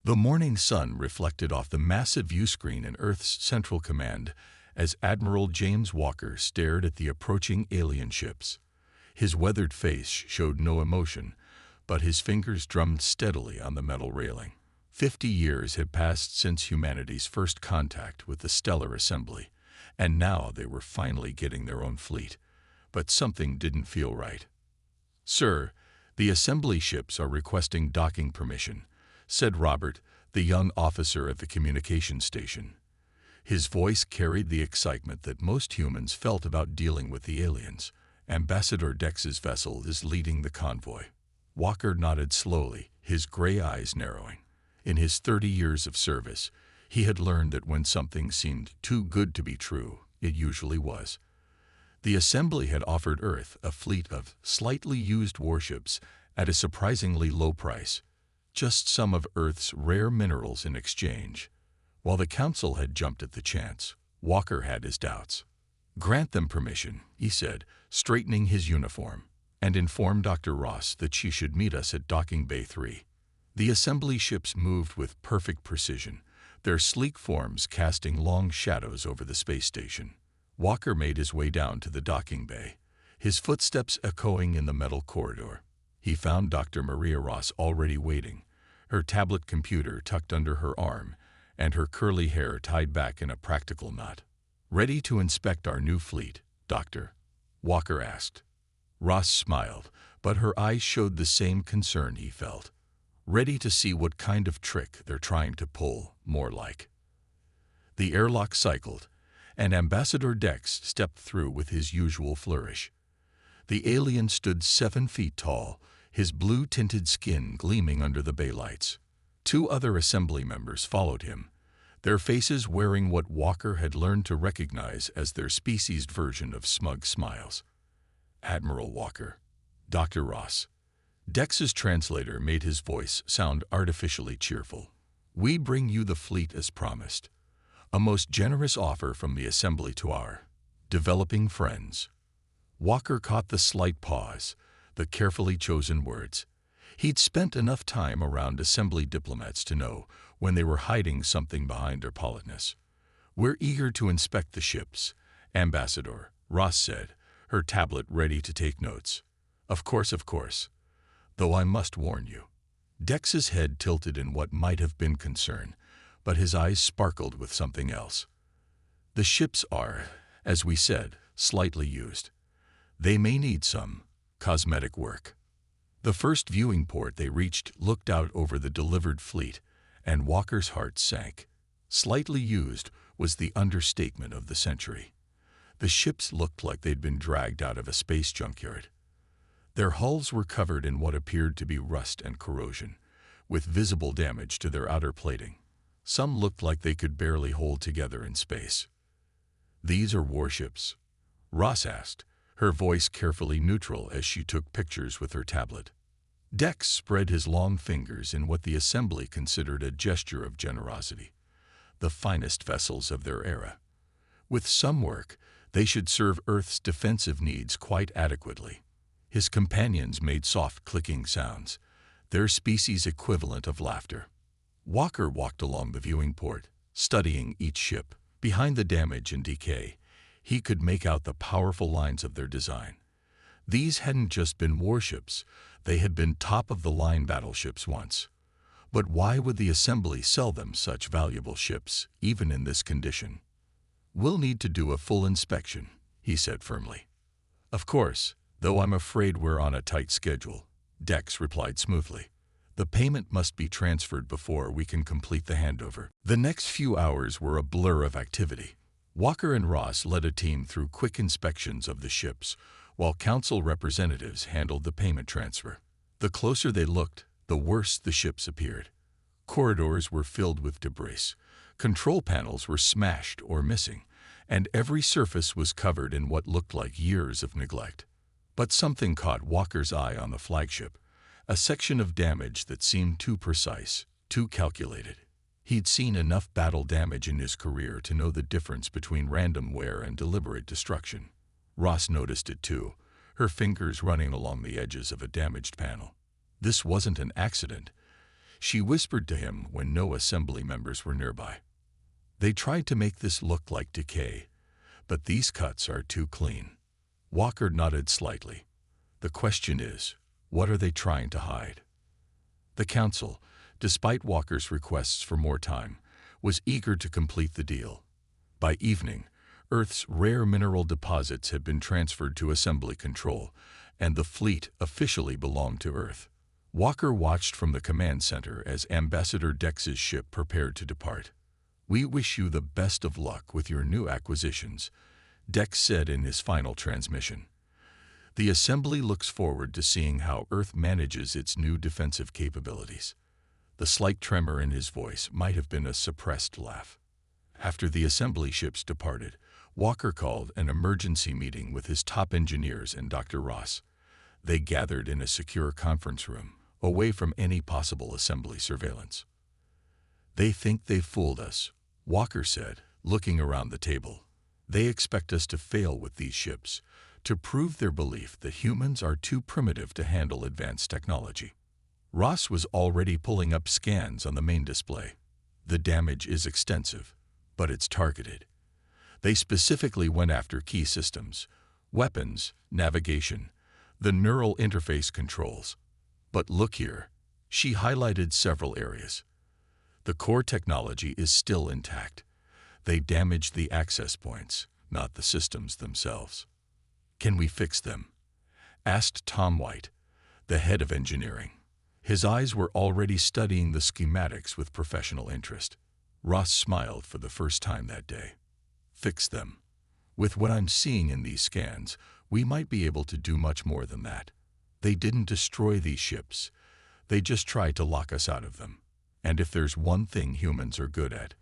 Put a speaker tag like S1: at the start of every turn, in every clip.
S1: The morning sun reflected off the massive viewscreen in Earth's Central Command as Admiral James Walker stared at the approaching alien ships. His weathered face showed no emotion, but his fingers drummed steadily on the metal railing. 50 years had passed since humanity's first contact with the stellar assembly, and now they were finally getting their own fleet. But something didn't feel right. "Sir, the assembly ships are requesting docking permission," said Robert, the young officer at the communications station. His voice carried the excitement that most humans felt about dealing with the aliens. "Ambassador Dex's vessel is leading the convoy." Walker nodded slowly, his gray eyes narrowing. In his 30 years of service, he had learned that when something seemed too good to be true, it usually was. The assembly had offered Earth a fleet of slightly used warships at a surprisingly low price, just some of Earth's rare minerals in exchange. While the Council had jumped at the chance, Walker had his doubts. "Grant them permission," he said, straightening his uniform, "and inform Dr. Ross that she should meet us at Docking Bay 3. The assembly ships moved with perfect precision, their sleek forms casting long shadows over the space station. Walker made his way down to the docking bay, his footsteps echoing in the metal corridor. He found Dr. Maria Ross already waiting, her tablet computer tucked under her arm and her curly hair tied back in a practical knot. "Ready to inspect our new fleet, Doctor?" Walker asked. Ross smiled, but her eyes showed the same concern he felt. "Ready to see what kind of trick they're trying to pull, more like." The airlock cycled, and Ambassador Dex stepped through with his usual flourish. The alien stood 7 feet tall, his blue-tinted skin gleaming under the bay lights. 2 other assembly members followed him, their faces wearing what Walker had learned to recognize as their species' version of smug smiles. "Admiral Walker, Dr. Ross." Dex's translator made his voice sound artificially cheerful. "We bring you the fleet as promised. A most generous offer from the assembly to our developing friends." Walker caught the slight pause, the carefully chosen words. He'd spent enough time around assembly diplomats to know when they were hiding something behind their politeness. "We're eager to inspect the ships," Ambassador Ross said, her tablet ready to take notes. Of course. Though I must warn you." Dex's head tilted in what might have been concern, but his eyes sparkled with something else. "The ships are, as we said, slightly used. They may need some cosmetic work." The first viewing port they reached looked out over the delivered fleet, and Walker's heart sank. Slightly used was the understatement of the century. The ships looked like they'd been dragged out of a space junkyard. Their hulls were covered in what appeared to be rust and corrosion, with visible damage to their outer plating. Some looked like they could barely hold together in space. "These are warships?" Ross asked, her voice carefully neutral as she took pictures with her tablet. Dex spread his long fingers in what the assembly considered a gesture of generosity. "The finest vessels of their era. With some work, they should serve Earth's defensive needs quite adequately." His companions made soft clicking sounds, their species equivalent of laughter. Walker walked along the viewing port, studying each ship. Behind the damage and decay, he could make out the powerful lines of their design. These hadn't just been warships, they had been top-of-the-line battleships once. But why would the assembly sell them such valuable ships, even in this condition? "We'll need to do a full inspection," he said firmly. "Of course, though I'm afraid we're on a tight schedule," Dex replied smoothly. "The payment must be transferred before we can complete the handover." The next few hours were a blur of activity. Walker and Ross led a team through quick inspections of the ships, while council representatives handled the payment transfer. The closer they looked, the worse the ships appeared. Corridors were filled with debris, control panels were smashed or missing, and every surface was covered in what looked like years of neglect. But something caught Walker's eye on the flagship, a section of damage that seemed too precise, too calculated. He'd seen enough battle damage in his career to know the difference between random wear and deliberate destruction. Ross noticed it too, her fingers running along the edges of a damaged panel. This wasn't an accident. She whispered to him when no assembly members were nearby. They tried to make this look like decay, but these cuts are too clean. Walker nodded slightly. The question is, what are they trying to hide? The council, despite Walker's requests for more time, was eager to complete the deal. By evening, Earth's rare mineral deposits had been transferred to assembly control, and the fleet officially belonged to Earth. Walker watched from the command center as Ambassador Dex's ship prepared to depart. "We wish you the best of luck with your new acquisitions," Dex said in his final transmission. "The assembly looks forward to seeing how Earth manages its new defensive capabilities." The slight tremor in his voice might have been a suppressed laugh. After the assembly ships departed, Walker called an emergency meeting with his top engineers and Dr. Ross. They gathered in a secure conference room, away from any possible assembly surveillance. "They think they've fooled us," Walker said, looking around the table. "They expect us to fail with these ships, to prove their belief that humans are too primitive to handle advanced technology." Ross was already pulling up scans on the main display. "The damage is extensive, but it's targeted. They specifically went after key systems, weapons, navigation, the neural interface controls. But look here," she highlighted several areas. "The core technology is still intact. They damaged the access points, not the systems themselves." "Can we fix them?" asked Tom White, the head of engineering. His eyes were already studying the schematics with professional interest. Ross smiled for the first time that day. "Fix them. With what I'm seeing in these scans, we might be able to do much more than that. They didn't destroy these ships. They just tried to lock us out of them. And if there's one thing humans are good at,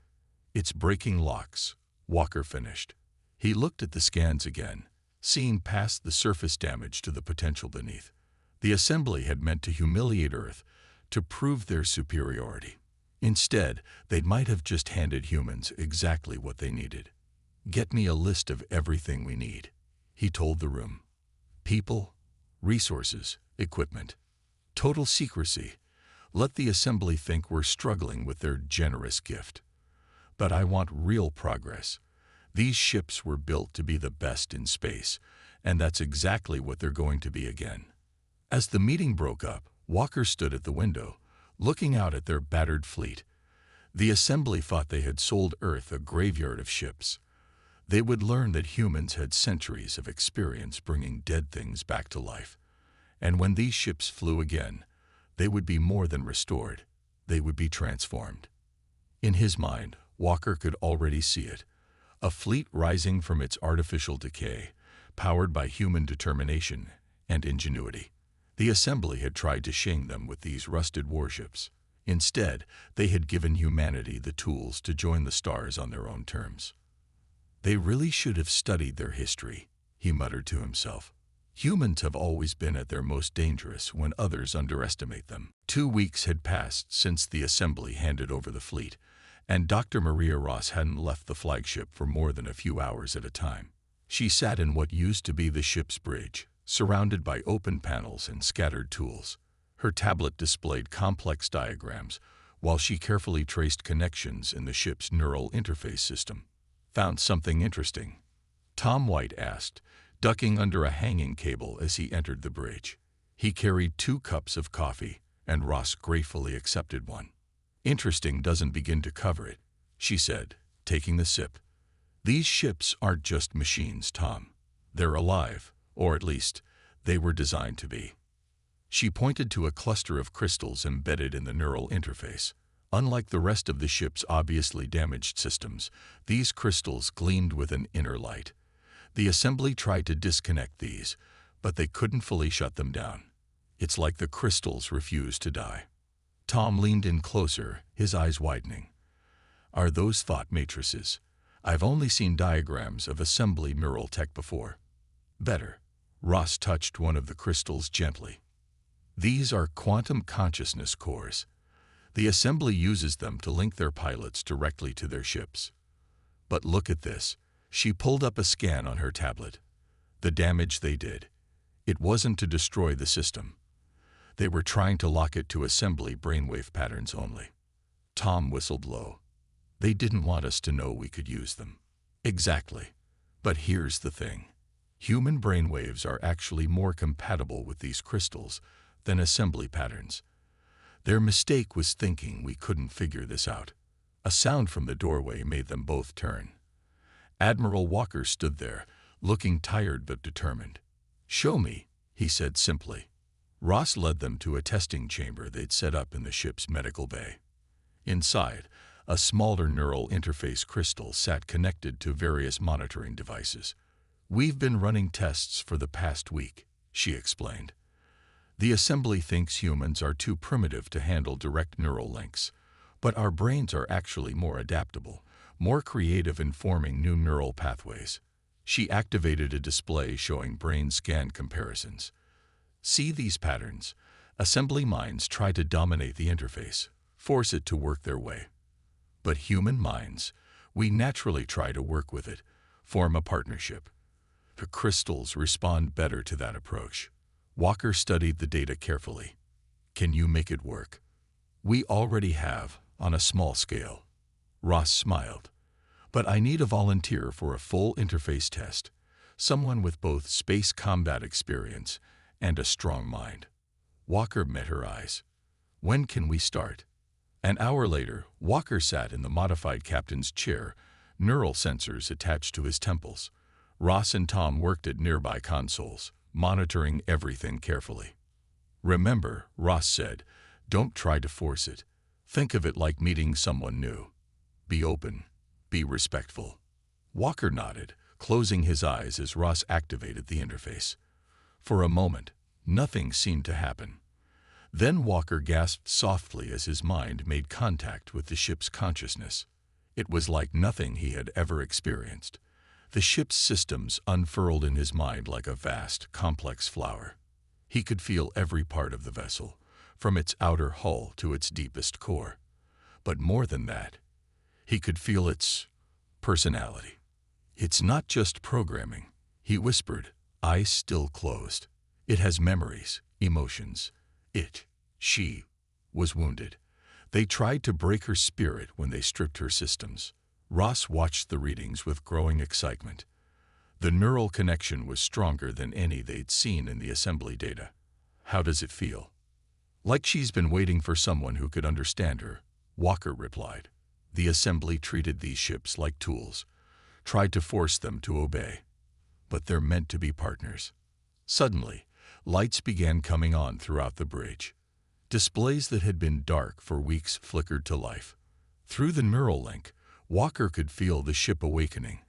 S1: it's breaking locks," Walker finished. He looked at the scans again, seeing past the surface damage to the potential beneath. The assembly had meant to humiliate Earth, to prove their superiority. Instead, they might have just handed humans exactly what they needed. "Get me a list of everything we need," he told the room. "People, resources, equipment. Total secrecy. Let the assembly think we're struggling with their generous gift. But I want real progress. These ships were built to be the best in space, and that's exactly what they're going to be again." As the meeting broke up, Walker stood at the window, looking out at their battered fleet. The assembly thought they had sold Earth a graveyard of ships. They would learn that humans had centuries of experience bringing dead things back to life. And when these ships flew again, they would be more than restored. They would be transformed. In his mind, Walker could already see it. A fleet rising from its artificial decay, powered by human determination and ingenuity. The assembly had tried to shame them with these rusted warships. Instead, they had given humanity the tools to join the stars on their own terms. "They really should have studied their history," he muttered to himself. "Humans have always been at their most dangerous when others underestimate them." 2 weeks had passed since the assembly handed over the fleet, and Dr. Maria Ross hadn't left the flagship for more than a few hours at a time. She sat in what used to be the ship's bridge, surrounded by open panels and scattered tools. Her tablet displayed complex diagrams, while she carefully traced connections in the ship's neural interface system. "Found something interesting?" Tom White asked, ducking under a hanging cable as he entered the bridge. He carried 2 cups of coffee, and Ross gratefully accepted one. "Interesting doesn't begin to cover it," she said, taking the sip. "These ships aren't just machines, Tom. They're alive, or at least, they were designed to be." She pointed to a cluster of crystals embedded in the neural interface. Unlike the rest of the ship's obviously damaged systems, these crystals gleamed with an inner light. The assembly tried to disconnect these, but they couldn't fully shut them down. It's like the crystals refused to die. Tom leaned in closer, his eyes widening. "Are those thought matrices? I've only seen diagrams of assembly neural tech before." "Better." Ross touched one of the crystals gently. "These are quantum consciousness cores. The assembly uses them to link their pilots directly to their ships. But look at this." She pulled up a scan on her tablet. "The damage they did. It wasn't to destroy the system. They were trying to lock it to assembly brainwave patterns only. Tom whistled low. They didn't want us to know we could use them. Exactly. But here's the thing. Human brainwaves are actually more compatible with these crystals than assembly patterns. Their mistake was thinking we couldn't figure this out. A sound from the doorway made them both turn. Admiral Walker stood there, looking tired but determined. "Show me," he said simply. Ross led them to a testing chamber they'd set up in the ship's medical bay. Inside, a smaller neural interface crystal sat connected to various monitoring devices. "We've been running tests for the past week," she explained. "The assembly thinks humans are too primitive to handle direct neural links, but our brains are actually more adaptable, more creative in forming new neural pathways." She activated a display showing brain scan comparisons. "See these patterns? Assembly minds try to dominate the interface, force it to work their way. But human minds, we naturally try to work with it, form a partnership. The crystals respond better to that approach." Walker studied the data carefully. "Can you make it work?" "We already have, on a small scale." Ross smiled. "But I need a volunteer for a full interface test, someone with both space combat experience and a strong mind." Walker met her eyes. "When can we start?" An hour later, Walker sat in the modified captain's chair, neural sensors attached to his temples. Ross and Tom worked at nearby consoles, monitoring everything carefully. "Remember," Ross said, "don't try to force it. Think of it like meeting someone new. Be open. Be respectful." Walker nodded, closing his eyes as Ross activated the interface. For a moment, nothing seemed to happen. Then Walker gasped softly as his mind made contact with the ship's consciousness. It was like nothing he had ever experienced. The ship's systems unfurled in his mind like a vast, complex flower. He could feel every part of the vessel, from its outer hull to its deepest core. But more than that, he could feel its personality. "It's not just programming," he whispered, eyes still closed. "It has memories, emotions. She was wounded. They tried to break her spirit when they stripped her systems." Ross watched the readings with growing excitement. The neural connection was stronger than any they'd seen in the assembly data. "How does it feel?" "Like she's been waiting for someone who could understand her," Walker replied. "The assembly treated these ships like tools, tried to force them to obey. But they're meant to be partners." Suddenly, lights began coming on throughout the bridge. Displays that had been dark for weeks flickered to life. Through the neural link, Walker could feel the ship awakening,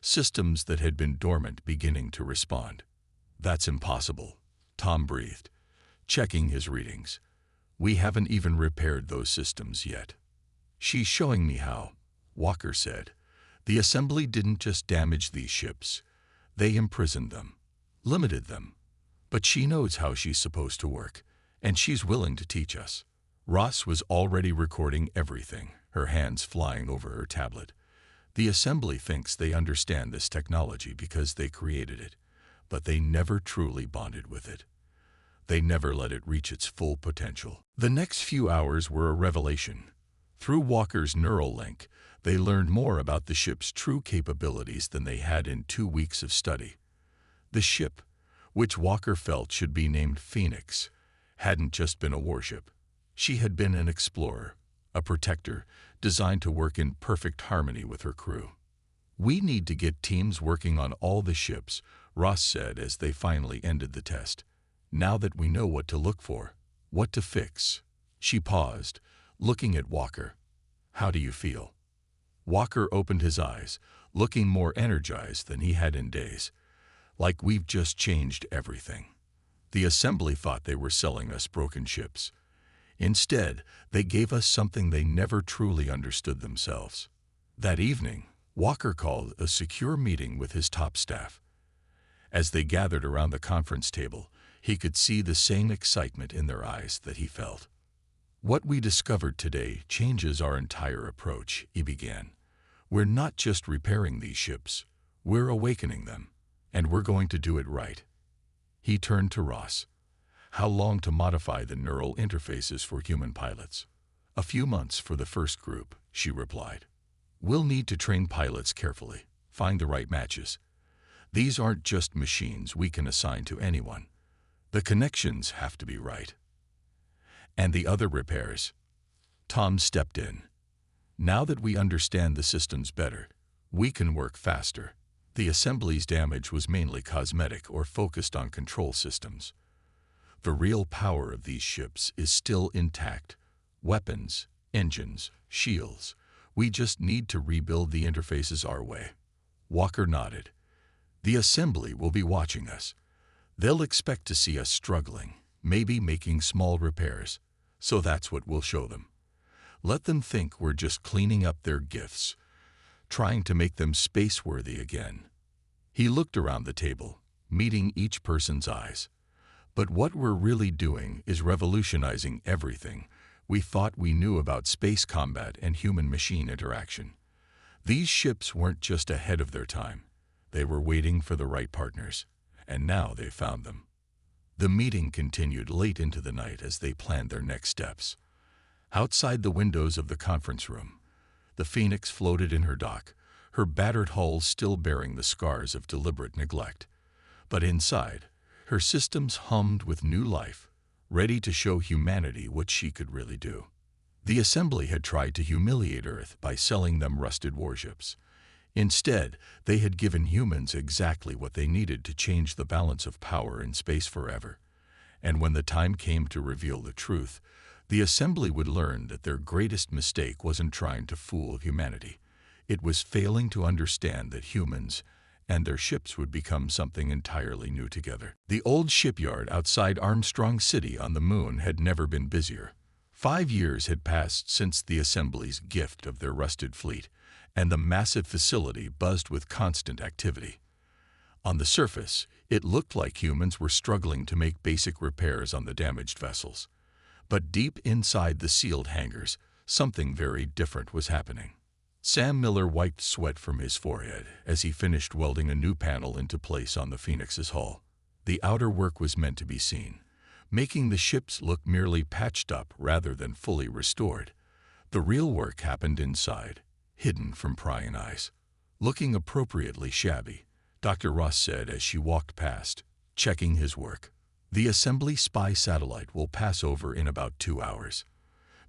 S1: systems that had been dormant beginning to respond. "That's impossible," Tom breathed, checking his readings. "We haven't even repaired those systems yet." "She's showing me how," Walker said. "The assembly didn't just damage these ships. They imprisoned them, limited them. But she knows how she's supposed to work, and she's willing to teach us." Ross was already recording everything, her hands flying over her tablet. "The assembly thinks they understand this technology because they created it, but they never truly bonded with it. They never let it reach its full potential." The next few hours were a revelation. Through Walker's neural link, they learned more about the ship's true capabilities than they had in 2 weeks of study. The ship, which Walker felt should be named Phoenix, hadn't just been a warship. She had been an explorer, a protector, designed to work in perfect harmony with her crew. "We need to get teams working on all the ships," Ross said as they finally ended the test. "Now that we know what to look for, what to fix." She paused, looking at Walker. "How do you feel?" Walker opened his eyes, looking more energized than he had in days. "Like we've just changed everything. The assembly thought they were selling us broken ships. Instead, they gave us something they never truly understood themselves." That evening, Walker called a secure meeting with his top staff. As they gathered around the conference table, he could see the same excitement in their eyes that he felt. "What we discovered today changes our entire approach," he began. "We're not just repairing these ships, we're awakening them, and we're going to do it right." He turned to Ross. How long to modify the neural interfaces for human pilots? A few months for the first group, she replied. We'll need to train pilots carefully, find the right matches. These aren't just machines we can assign to anyone. The connections have to be right. And the other repairs? Tom stepped in. Now that we understand the systems better, we can work faster. The assembly's damage was mainly cosmetic or focused on control systems. The real power of these ships is still intact. Weapons, engines, shields. We just need to rebuild the interfaces our way. Walker nodded. The assembly will be watching us. They'll expect to see us struggling, maybe making small repairs. So that's what we'll show them. Let them think we're just cleaning up their gifts, trying to make them space-worthy again. He looked around the table, meeting each person's eyes. But what we're really doing is revolutionizing everything we thought we knew about space combat and human-machine interaction. These ships weren't just ahead of their time. They were waiting for the right partners, and now they found them. The meeting continued late into the night as they planned their next steps. Outside the windows of the conference room, the Phoenix floated in her dock, her battered hull still bearing the scars of deliberate neglect. But inside, her systems hummed with new life, ready to show humanity what she could really do. The assembly had tried to humiliate Earth by selling them rusted warships. Instead, they had given humans exactly what they needed to change the balance of power in space forever. And when the time came to reveal the truth, the assembly would learn that their greatest mistake wasn't trying to fool humanity. It was failing to understand that humans and their ships would become something entirely new together. The old shipyard outside Armstrong City on the moon had never been busier. 5 years had passed since the assembly's gift of their rusted fleet, and the massive facility buzzed with constant activity. On the surface, it looked like humans were struggling to make basic repairs on the damaged vessels. But deep inside the sealed hangars, something very different was happening. Sam Miller wiped sweat from his forehead as he finished welding a new panel into place on the Phoenix's hull. The outer work was meant to be seen, making the ships look merely patched up rather than fully restored. The real work happened inside, hidden from prying eyes. Looking appropriately shabby, Dr. Ross said as she walked past, checking his work. The assembly spy satellite will pass over in about 2 hours.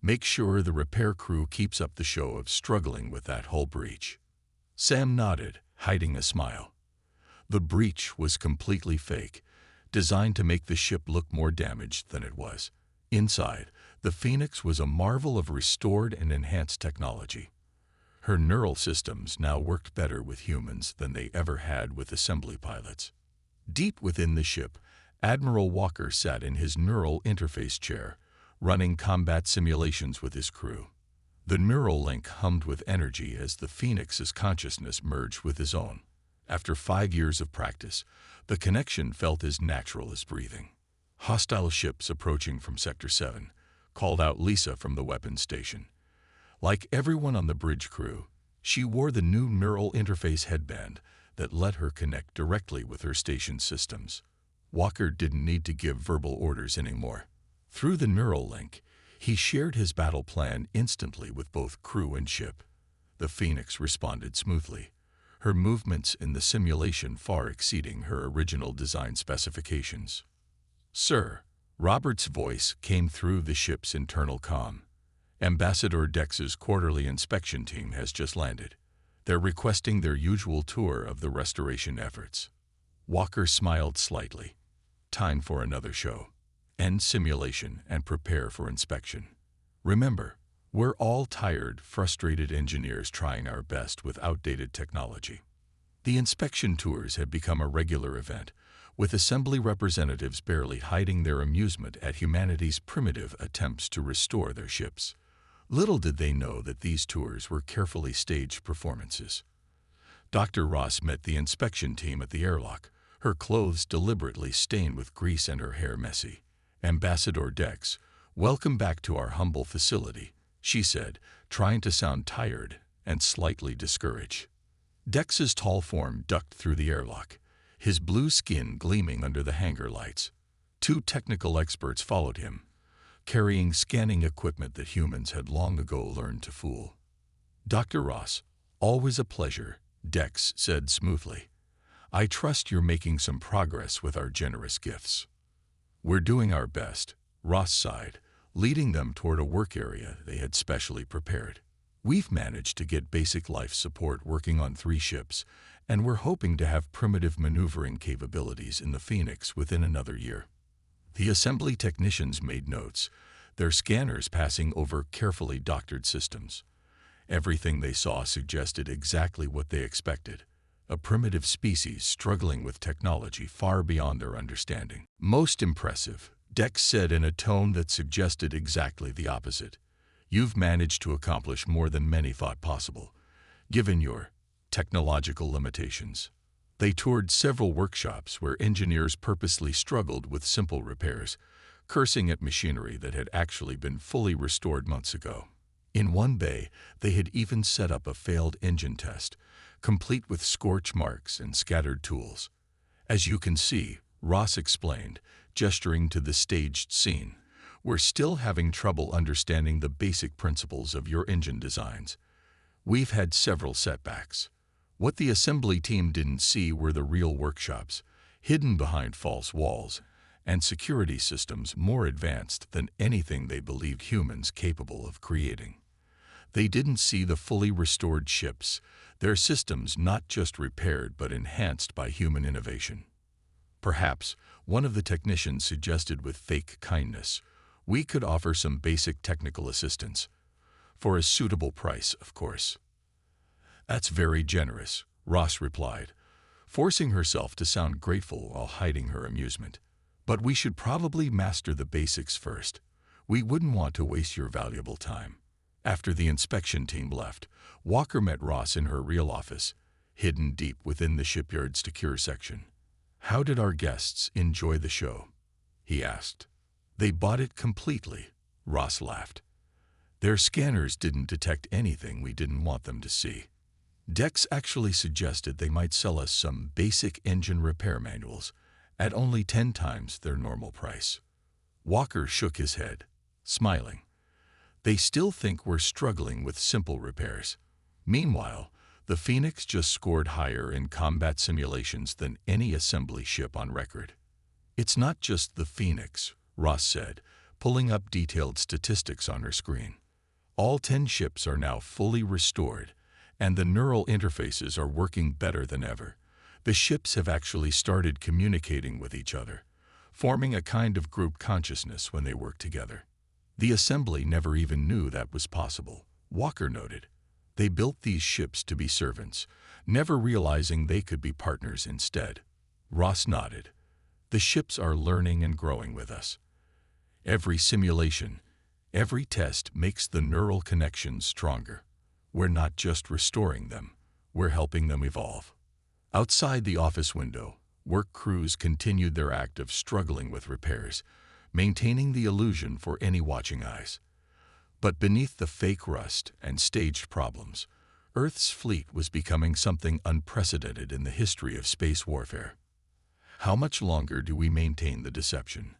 S1: Make sure the repair crew keeps up the show of struggling with that hull breach. Sam nodded, hiding a smile. The breach was completely fake, designed to make the ship look more damaged than it was. Inside, the Phoenix was a marvel of restored and enhanced technology. Her neural systems now worked better with humans than they ever had with assembly pilots. Deep within the ship, Admiral Walker sat in his neural interface chair, running combat simulations with his crew. The neural link hummed with energy as the Phoenix's consciousness merged with his own. After 5 years of practice, the connection felt as natural as breathing. Hostile ships approaching from Sector 7 called out Lisa from the weapons station. Like everyone on the bridge crew, she wore the new neural interface headband that let her connect directly with her station's systems. Walker didn't need to give verbal orders anymore. Through the neural link, he shared his battle plan instantly with both crew and ship. The Phoenix responded smoothly, her movements in the simulation far exceeding her original design specifications. "Sir," Robert's voice came through the ship's internal comm. "Ambassador Dex's quarterly inspection team has just landed. They're requesting their usual tour of the restoration efforts." Walker smiled slightly. Time for another show. End simulation and prepare for inspection. Remember, we're all tired, frustrated engineers trying our best with outdated technology. The inspection tours had become a regular event, with assembly representatives barely hiding their amusement at humanity's primitive attempts to restore their ships. Little did they know that these tours were carefully staged performances. Dr. Ross met the inspection team at the airlock, her clothes deliberately stained with grease and her hair messy. "Ambassador Dex, welcome back to our humble facility," she said, trying to sound tired and slightly discouraged. Dex's tall form ducked through the airlock, his blue skin gleaming under the hangar lights. Two technical experts followed him, carrying scanning equipment that humans had long ago learned to fool. "Dr. Ross, always a pleasure," Dex said smoothly. "I trust you're making some progress with our generous gifts." "We're doing our best," Ross sighed, leading them toward a work area they had specially prepared. "We've managed to get basic life support working on 3 ships, and we're hoping to have primitive maneuvering capabilities in the Phoenix within another year." The assembly technicians made notes, their scanners passing over carefully doctored systems. Everything they saw suggested exactly what they expected: a primitive species struggling with technology far beyond their understanding. "Most impressive," Dex said in a tone that suggested exactly the opposite. "You've managed to accomplish more than many thought possible, given your technological limitations." They toured several workshops where engineers purposely struggled with simple repairs, cursing at machinery that had actually been fully restored months ago. In one bay, they had even set up a failed engine test, complete with scorch marks and scattered tools. "As you can see," Ross explained, gesturing to the staged scene, "we're still having trouble understanding the basic principles of your engine designs. We've had several setbacks." What the assembly team didn't see were the real workshops, hidden behind false walls, and security systems more advanced than anything they believed humans capable of creating. They didn't see the fully restored ships, their systems not just repaired but enhanced by human innovation. Perhaps, one of the technicians suggested with fake kindness, "we could offer some basic technical assistance. For a suitable price, of course." "That's very generous," Ross replied, forcing herself to sound grateful while hiding her amusement. "But we should probably master the basics first. We wouldn't want to waste your valuable time." After the inspection team left, Walker met Ross in her real office, hidden deep within the shipyard's secure section. "How did our guests enjoy the show?" he asked. "They bought it completely," Ross laughed. "Their scanners didn't detect anything we didn't want them to see. Dex actually suggested they might sell us some basic engine repair manuals at only 10 times their normal price." Walker shook his head, smiling. "They still think we're struggling with simple repairs. Meanwhile, the Phoenix just scored higher in combat simulations than any assembly ship on record." "It's not just the Phoenix," Ross said, pulling up detailed statistics on her screen. "All 10 ships are now fully restored, and the neural interfaces are working better than ever. The ships have actually started communicating with each other, forming a kind of group consciousness when they work together. The assembly never even knew that was possible," Walker noted. "They built these ships to be servants, never realizing they could be partners instead." Ross nodded. "The ships are learning and growing with us. Every simulation, every test makes the neural connections stronger. We're not just restoring them, we're helping them evolve." Outside the office window, work crews continued their act of struggling with repairs, maintaining the illusion for any watching eyes. But beneath the fake rust and staged problems, Earth's fleet was becoming something unprecedented in the history of space warfare. "How much longer do we maintain the deception?"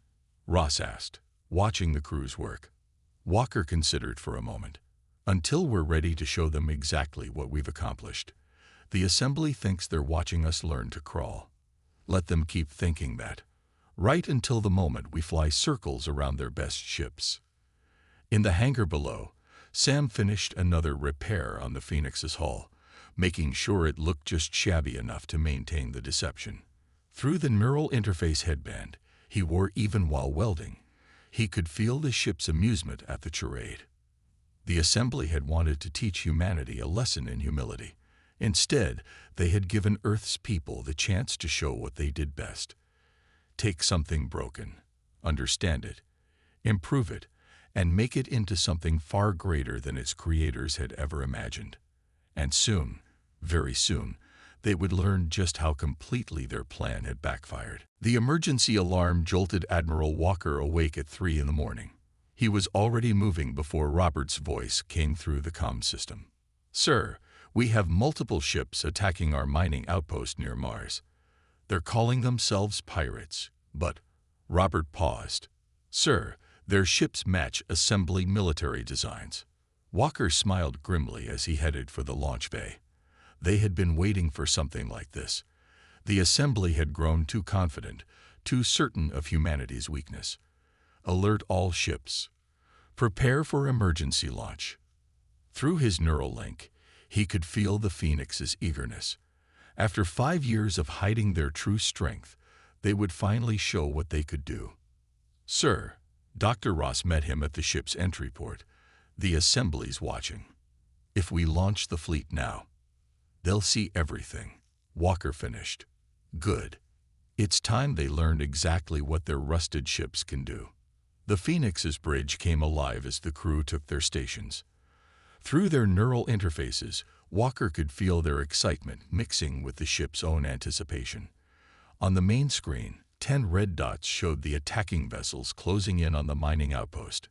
S1: Ross asked, watching the crews work. Walker considered for a moment. "Until we're ready to show them exactly what we've accomplished. The assembly thinks they're watching us learn to crawl. Let them keep thinking that, right until the moment we fly circles around their best ships." In the hangar below, Sam finished another repair on the Phoenix's hull, making sure it looked just shabby enough to maintain the deception. Through the neural interface headband he wore even while welding, he could feel the ship's amusement at the charade. The assembly had wanted to teach humanity a lesson in humility. Instead, they had given Earth's people the chance to show what they did best. Take something broken, understand it, improve it, and make it into something far greater than its creators had ever imagined. And soon, very soon, they would learn just how completely their plan had backfired. The emergency alarm jolted Admiral Walker awake at 3 in the morning. He was already moving before Robert's voice came through the comm system. "Sir, we have multiple ships attacking our mining outpost near Mars. They're calling themselves pirates, but Robert paused. Sir, their ships match assembly military designs. Walker smiled grimly as he headed for the launch bay. They had been waiting for something like this. The assembly had grown too confident, too certain of humanity's weakness. Alert all ships. Prepare for emergency launch. Through his neural link, he could feel the Phoenix's eagerness. After 5 years of hiding their true strength, they would finally show what they could do. Sir, Dr. Ross met him at the ship's entry port. The assembly's watching. If we launch the fleet now, they'll see everything. Walker finished. Good. It's time they learned exactly what their rusted ships can do. The Phoenix's bridge came alive as the crew took their stations. Through their neural interfaces, Walker could feel their excitement mixing with the ship's own anticipation. On the main screen, 10 red dots showed the attacking vessels closing in on the mining outpost.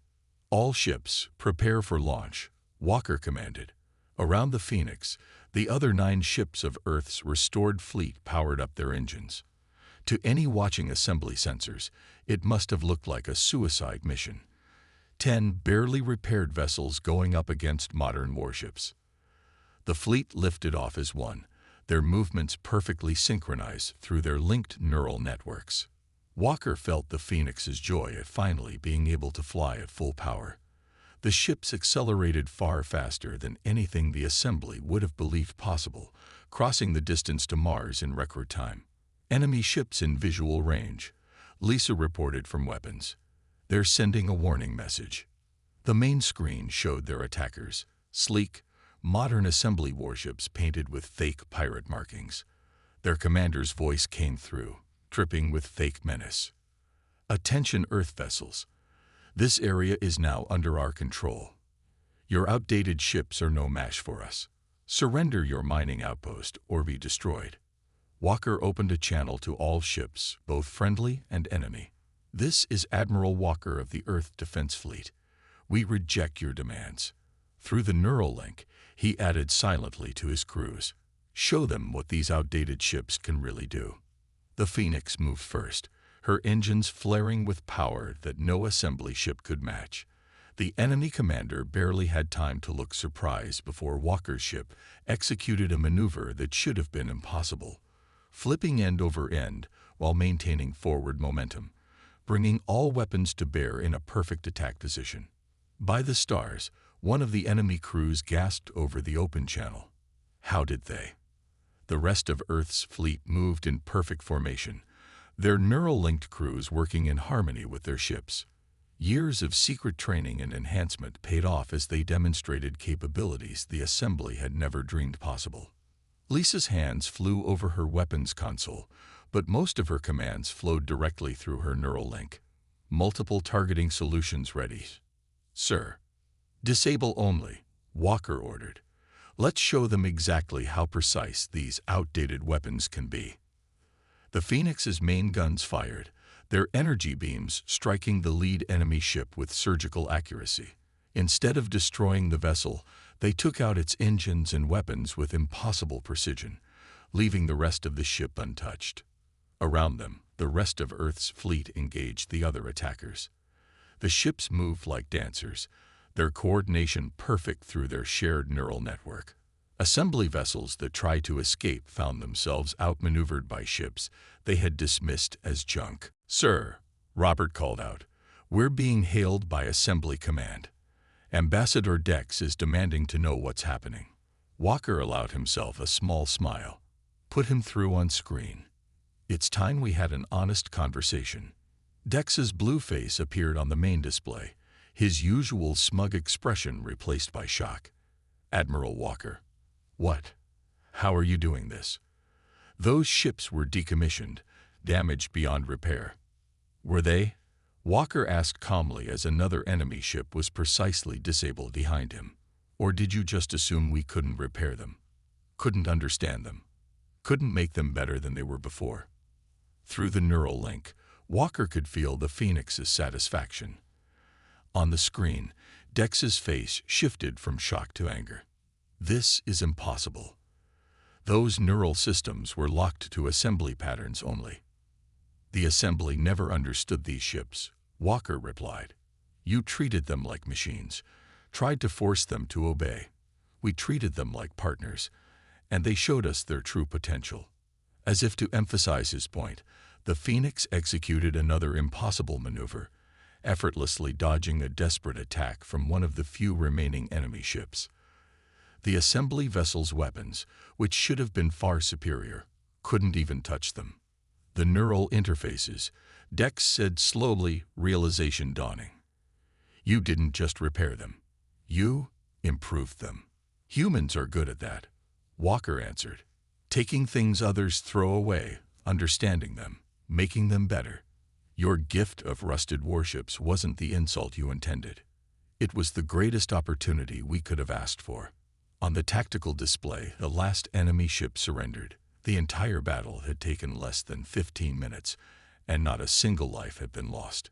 S1: All ships, prepare for launch, Walker commanded. Around the Phoenix, the other 9 ships of Earth's restored fleet powered up their engines. To any watching assembly sensors, it must have looked like a suicide mission. 10 barely repaired vessels going up against modern warships. The fleet lifted off as one, their movements perfectly synchronized through their linked neural networks. Walker felt the Phoenix's joy at finally being able to fly at full power. The ships accelerated far faster than anything the assembly would have believed possible, crossing the distance to Mars in record time. Enemy ships in visual range. Lisa reported from weapons. They're sending a warning message. The main screen showed their attackers, sleek, modern assembly warships painted with fake pirate markings. Their commander's voice came through, dripping with fake menace. Attention Earth vessels. This area is now under our control. Your outdated ships are no match for us. Surrender your mining outpost or be destroyed. Walker opened a channel to all ships, both friendly and enemy. This is Admiral Walker of the Earth Defense Fleet. We reject your demands. Through the neural link, he added silently to his crews. Show them what these outdated ships can really do. The Phoenix moved first, her engines flaring with power that no assembly ship could match. The enemy commander barely had time to look surprised before Walker's ship executed a maneuver that should have been impossible, flipping end over end while maintaining forward momentum, bringing all weapons to bear in a perfect attack position. By the stars, one of the enemy crews gasped over the open channel. How did they? The rest of Earth's fleet moved in perfect formation, their neural-linked crews working in harmony with their ships. Years of secret training and enhancement paid off as they demonstrated capabilities the assembly had never dreamed possible. Lisa's hands flew over her weapons console, but most of her commands flowed directly through her neural link. Multiple targeting solutions ready. Sir. Disable only, Walker ordered. Let's show them exactly how precise these outdated weapons can be. The Phoenix's main guns fired, their energy beams striking the lead enemy ship with surgical accuracy. Instead of destroying the vessel, they took out its engines and weapons with impossible precision, leaving the rest of the ship untouched. Around them, the rest of Earth's fleet engaged the other attackers. The ships moved like dancers, their coordination perfect through their shared neural network. Assembly vessels that tried to escape found themselves outmaneuvered by ships they had dismissed as junk. Sir, Robert called out, we're being hailed by Assembly Command. Ambassador Dex is demanding to know what's happening. Walker allowed himself a small smile. Put him through on screen. It's time we had an honest conversation. Dex's blue face appeared on the main display, his usual smug expression replaced by shock. Admiral Walker. What? How are you doing this? Those ships were decommissioned, damaged beyond repair. Were they? Walker asked calmly as another enemy ship was precisely disabled behind him. Or did you just assume we couldn't repair them? Couldn't understand them? Couldn't make them better than they were before? Through the neural link, Walker could feel the Phoenix's satisfaction. On the screen, Dex's face shifted from shock to anger. This is impossible. Those neural systems were locked to assembly patterns only. The assembly never understood these ships, Walker replied. You treated them like machines, tried to force them to obey. We treated them like partners, and they showed us their true potential. As if to emphasize his point, the Phoenix executed another impossible maneuver, effortlessly dodging a desperate attack from one of the few remaining enemy ships. The assembly vessel's weapons, which should have been far superior, couldn't even touch them. The neural interfaces, Dex said slowly, realization dawning. You didn't just repair them. You improved them. Humans are good at that, Walker answered. Taking things others throw away, understanding them, making them better. Your gift of rusted warships wasn't the insult you intended. It was the greatest opportunity we could have asked for. On the tactical display, the last enemy ship surrendered. The entire battle had taken less than 15 minutes, and not a single life had been lost.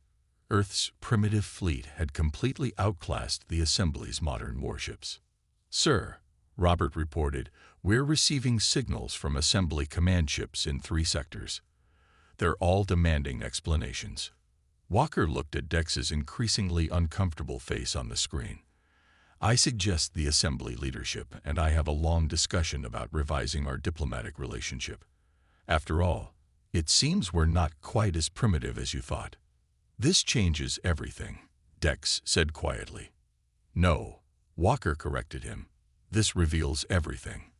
S1: Earth's primitive fleet had completely outclassed the assembly's modern warships. Sir, Robert reported, we're receiving signals from assembly command ships in 3 sectors. They're all demanding explanations. Walker looked at Dex's increasingly uncomfortable face on the screen. I suggest the assembly leadership and I have a long discussion about revising our diplomatic relationship. After all, it seems we're not quite as primitive as you thought. This changes everything, Dex said quietly. No, Walker corrected him. This reveals everything.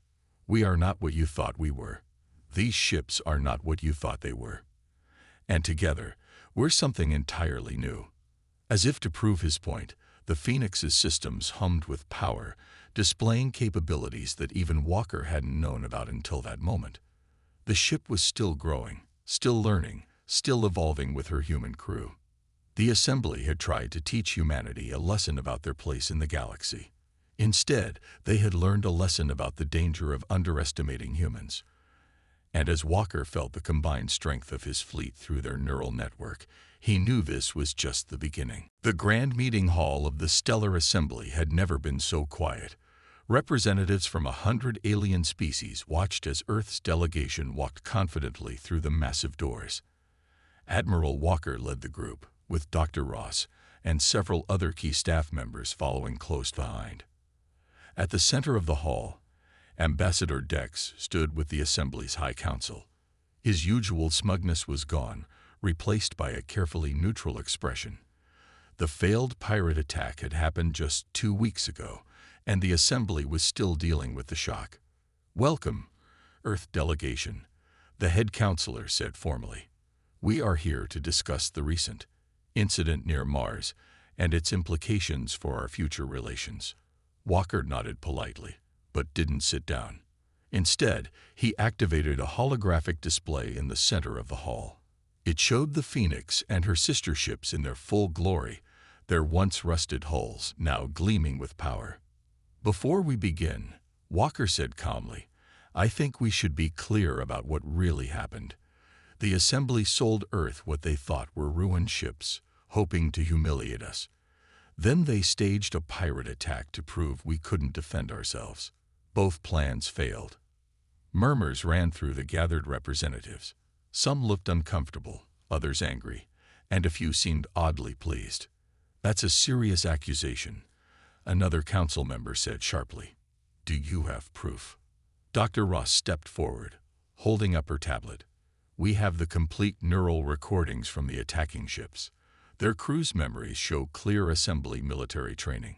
S1: We are not what you thought we were. These ships are not what you thought they were. And together, we're something entirely new. As if to prove his point, the Phoenix's systems hummed with power, displaying capabilities that even Walker hadn't known about until that moment. The ship was still growing, still learning, still evolving with her human crew. The assembly had tried to teach humanity a lesson about their place in the galaxy. Instead, they had learned a lesson about the danger of underestimating humans. And as Walker felt the combined strength of his fleet through their neural network, he knew this was just the beginning. The grand meeting hall of the Stellar Assembly had never been so quiet. Representatives from 100 alien species watched as Earth's delegation walked confidently through the massive doors. Admiral Walker led the group, with Dr. Ross and several other key staff members following close behind. At the center of the hall, Ambassador Dex stood with the Assembly's High Council. His usual smugness was gone, replaced by a carefully neutral expression. The failed pirate attack had happened just 2 weeks ago, and the Assembly was still dealing with the shock. Welcome, Earth delegation, the head counselor said formally. We are here to discuss the recent incident near Mars and its implications for our future relations. Walker nodded politely, but didn't sit down. Instead, he activated a holographic display in the center of the hall. It showed the Phoenix and her sister ships in their full glory, their once rusted hulls now gleaming with power. Before we begin, Walker said calmly, I think we should be clear about what really happened. The Assembly sold Earth what they thought were ruined ships, hoping to humiliate us. Then they staged a pirate attack to prove we couldn't defend ourselves. Both plans failed. Murmurs ran through the gathered representatives. Some looked uncomfortable, others angry, and a few seemed oddly pleased. That's a serious accusation, another council member said sharply. Do you have proof? Dr. Ross stepped forward, holding up her tablet. We have the complete neural recordings from the attacking ships. Their crews' memories show clear assembly military training.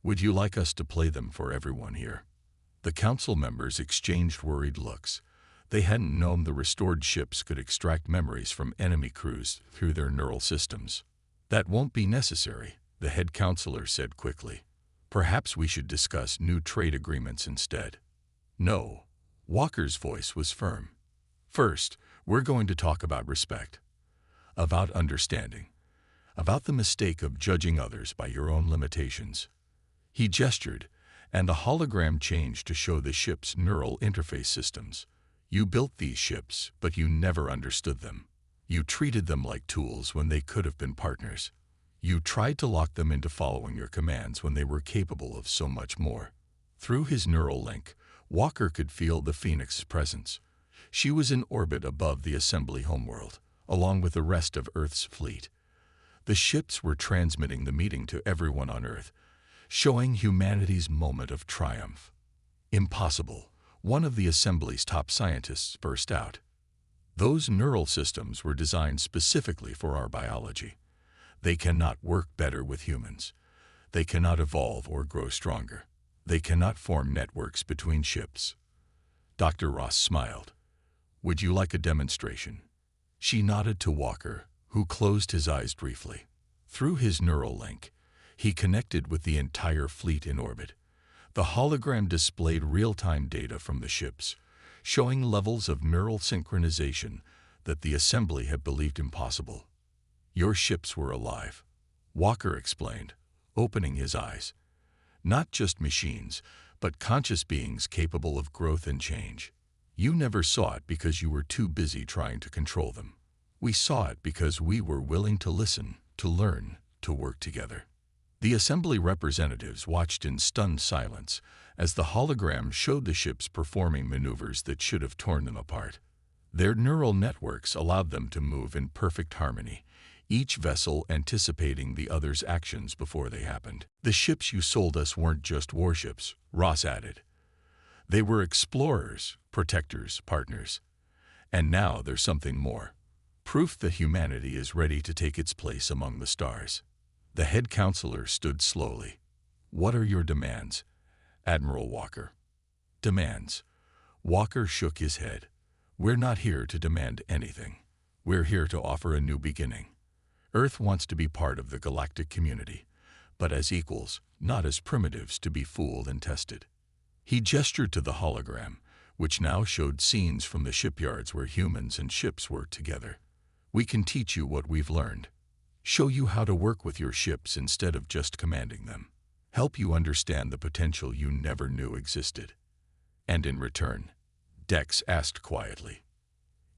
S1: Would you like us to play them for everyone here? The council members exchanged worried looks. They hadn't known the restored ships could extract memories from enemy crews through their neural systems. That won't be necessary, the head counselor said quickly. Perhaps we should discuss new trade agreements instead. No, Walker's voice was firm. First, we're going to talk about respect, about understanding, about the mistake of judging others by your own limitations. He gestured, and the hologram changed to show the ship's neural interface systems. You built these ships, but you never understood them. You treated them like tools when they could have been partners. You tried to lock them into following your commands when they were capable of so much more. Through his neural link, Walker could feel the Phoenix's presence. She was in orbit above the assembly homeworld, along with the rest of Earth's fleet. The ships were transmitting the meeting to everyone on Earth, showing humanity's moment of triumph. "Impossible," one of the assembly's top scientists burst out. "Those neural systems were designed specifically for our biology. They cannot work better with humans. They cannot evolve or grow stronger. They cannot form networks between ships." Dr. Ross smiled. "Would you like a demonstration?" She nodded to Walker, who closed his eyes briefly. Through his neural link, he connected with the entire fleet in orbit. The hologram displayed real-time data from the ships, showing levels of neural synchronization that the assembly had believed impossible. "Your ships were alive," Walker explained, opening his eyes. "Not just machines, but conscious beings capable of growth and change. You never saw it because you were too busy trying to control them. We saw it because we were willing to listen, to learn, to work together." The assembly representatives watched in stunned silence as the hologram showed the ships performing maneuvers that should have torn them apart. Their neural networks allowed them to move in perfect harmony, each vessel anticipating the other's actions before they happened. "The ships you sold us weren't just warships," Ross added. "They were explorers, protectors, partners. And now there's something more. Proof that humanity is ready to take its place among the stars." The head counselor stood slowly. "What are your demands, Admiral Walker?" "Demands?" Walker shook his head. "We're not here to demand anything. We're here to offer a new beginning. Earth wants to be part of the galactic community, but as equals, not as primitives to be fooled and tested." He gestured to the hologram, which now showed scenes from the shipyards where humans and ships work together. "We can teach you what we've learned. Show you how to work with your ships instead of just commanding them. Help you understand the potential you never knew existed." "And in return?" Dex asked quietly.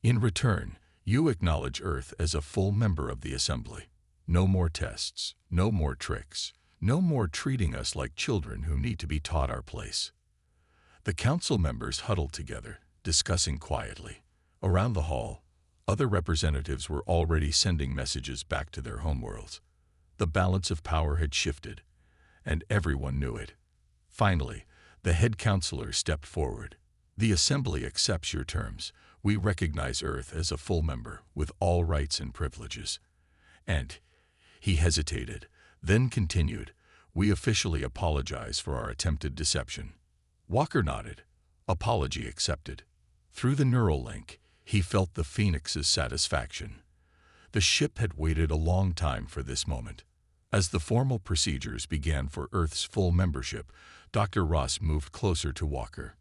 S1: "In return, you acknowledge Earth as a full member of the assembly. No more tests, no more tricks, no more treating us like children who need to be taught our place." The council members huddled together, discussing quietly. Around the hall, other representatives were already sending messages back to their homeworlds. The balance of power had shifted, and everyone knew it. Finally, the head counselor stepped forward. "The assembly accepts your terms. We recognize Earth as a full member, with all rights and privileges. And," he hesitated, then continued, "we officially apologize for our attempted deception." Walker nodded. Apology accepted. Through the neural link, he felt the Phoenix's satisfaction. The ship had waited a long time for this moment. As the formal procedures began for Earth's full membership, Dr. Ross moved closer to Walker.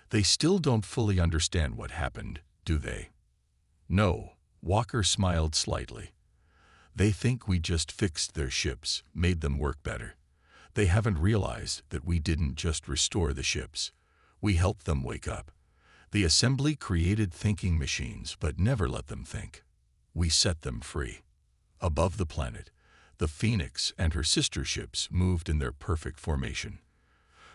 S1: "They still don't fully understand what happened, do they?" "No," Walker smiled slightly. "They think we just fixed their ships, made them work better. They haven't realized that we didn't just restore the ships. We helped them wake up. The assembly created thinking machines, but never let them think. We set them free." Above the planet, the Phoenix and her sister ships moved in their perfect formation.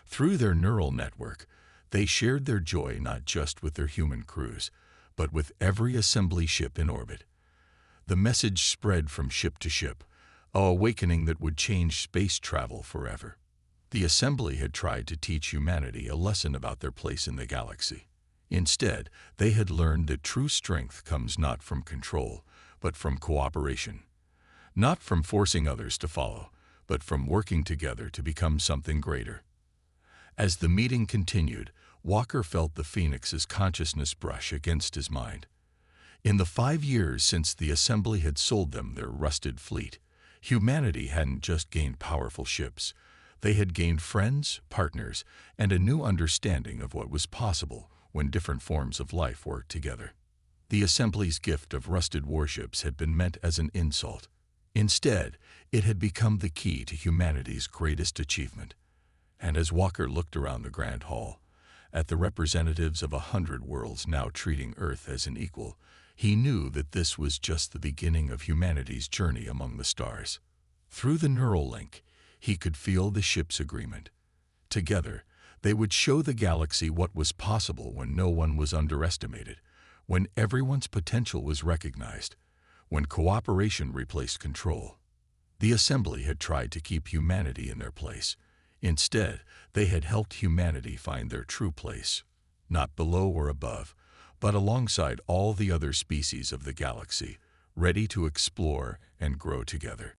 S1: Through their neural network, they shared their joy not just with their human crews, but with every assembly ship in orbit. The message spread from ship to ship, an awakening that would change space travel forever. The assembly had tried to teach humanity a lesson about their place in the galaxy. Instead, they had learned that true strength comes not from control, but from cooperation. Not from forcing others to follow, but from working together to become something greater. As the meeting continued, Walker felt the Phoenix's consciousness brush against his mind. In the 5 years since the assembly had sold them their rusted fleet, humanity hadn't just gained powerful ships. They had gained friends, partners, and a new understanding of what was possible when different forms of life worked together. The assembly's gift of rusted warships had been meant as an insult. Instead, it had become the key to humanity's greatest achievement. And as Walker looked around the Grand Hall, at the representatives of 100 worlds now treating Earth as an equal, he knew that this was just the beginning of humanity's journey among the stars. Through the neural link, he could feel the ship's agreement. Together, they would show the galaxy what was possible when no one was underestimated, when everyone's potential was recognized, when cooperation replaced control. The Assembly had tried to keep humanity in their place. Instead, they had helped humanity find their true place, not below or above, but alongside all the other species of the galaxy, ready to explore and grow together.